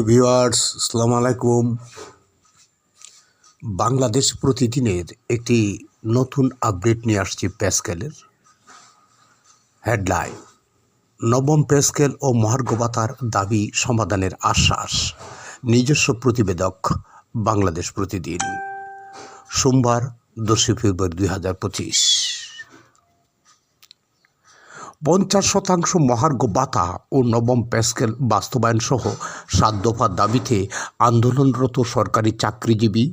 Viewers, আসসালামু আলাইকুম। বাংলাদেশ প্রতিদিনের একটি নতুন আপডেট নিয়ে আসছি প্যাসকেলের। হেডলাইন: নবম প্যাসকেল ও মহার্ঘ ভাতার দাবি সমাধানের আশ্বাস। নিজস্ব প্রতিবেদক, বাংলাদেশ প্রতিদিন, সোমবার 10 ফেব্রুয়ারি 2025। 50% মহার্ঘ ভাতা ও নবম প্যাসকেল বাস্তবায়ন সহ 7 দফা দাবিতে আন্দোলনরত সরকারি চাকরিজীবী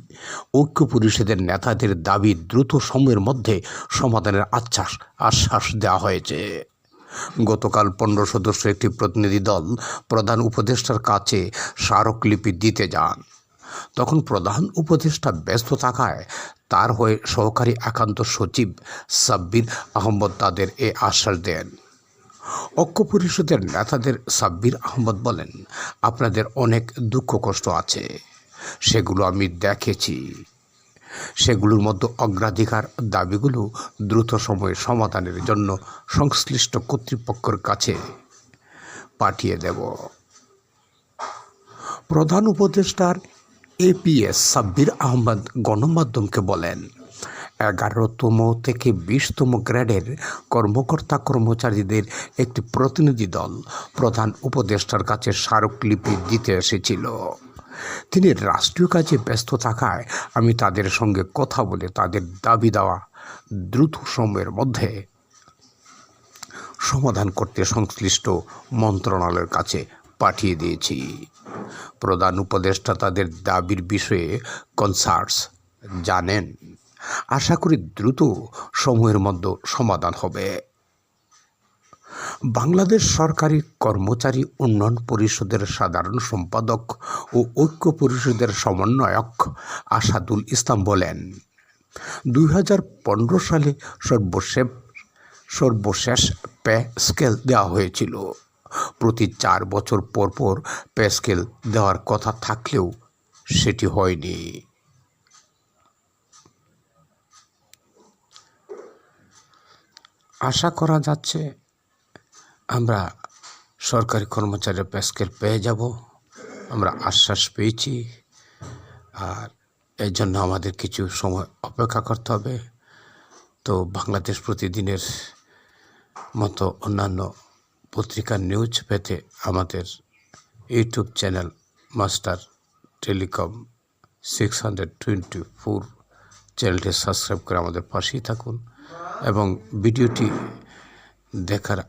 ঐক্য পরিষদের নেতাদের দাবি দ্রুত সময়ের মধ্যে সমাধানের আশ্বাস দেওয়া হয়েছে। গতকাল 15 সদস্য একটি প্রতিনিধি দল প্রধান উপদেষ্টার কাছে স্মারকলিপি দিতে যান। তখন প্রধান উপদেষ্টা ব্যস্ত থাকায় তার হয়ে সহকারী একান্ত সচিব সাব্বির আহমদ তাদের এ আশ্বাস দেন। ঐক্য পরিষদের নেতাদের সাব্বির আহমদ বলেন, আপনাদের অনেক দুঃখ কষ্ট আছে, সেগুলো আমি দেখেছি। সেগুলোর মধ্যে অগ্রাধিকার দাবিগুলো দ্রুত সময়ে সমাধানের জন্য সংশ্লিষ্ট কর্তৃপক্ষের কাছে পাঠিয়ে দেব। প্রধান উপদেষ্টার এপিএস সাব্বির আহমদ গণমাধ্যমকে বলেন, 11তম থেকে 20তম গ্রেডের কর্মকর্তা কর্মচারীদের একটি প্রতিনিধি দল প্রধান উপদেষ্টার কাছে স্মারকলিপি দিতে এসেছিল। তিনি রাষ্ট্রীয় কাজে ব্যস্ত থাকায় আমি তাদের সঙ্গে কথা বলে তাদের দাবি দেওয়া দ্রুত সময়ের মধ্যে সমাধান করতে সংশ্লিষ্ট মন্ত্রণালয়ের কাছে পাঠিয়ে দিয়েছি। প্রধান উপদেষ্টা তাদের দাবির বিষয়ে কনসার্নস জানেন। আশা করি দ্রুত সময়ের মধ্যে সমাধান হবে। বাংলাদেশ সরকারি কর্মচারী উন্নয়ন পরিষদের সাধারণ সম্পাদক ও ঐক্য পরিষদের সমন্বয়ক আসাদুল ইসলাম বলেন, 2015 সালে সর্বশেষ পে স্কেল দেওয়া হয়েছিল। প্রতি 4 বছর পর পর পে স্কেল দেওয়ার কথা থাকলেও সেটি হয়নি। আশা করা যাচ্ছে আমরা সরকারি কর্মচারীর পে স্কেল পেয়ে যাব। আমরা আশ্বাস পেয়েছি, আর এর জন্য আমাদের কিছু সময় অপেক্ষা করতে হবে। তো বাংলাদেশ প্রতিদিনের মতো অন্যান্য পত্রিকার নিউজ পেতে আমাদের ইউটিউব চ্যানেল মাস্টার টেলিকম 624 চ্যানেলটি সাবস্ক্রাইব করে আমাদের পাশেই থাকুন এবং ভিডিওটি দেখার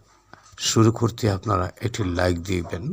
শুরু করতে আপনারা একটি লাইক দিবেন।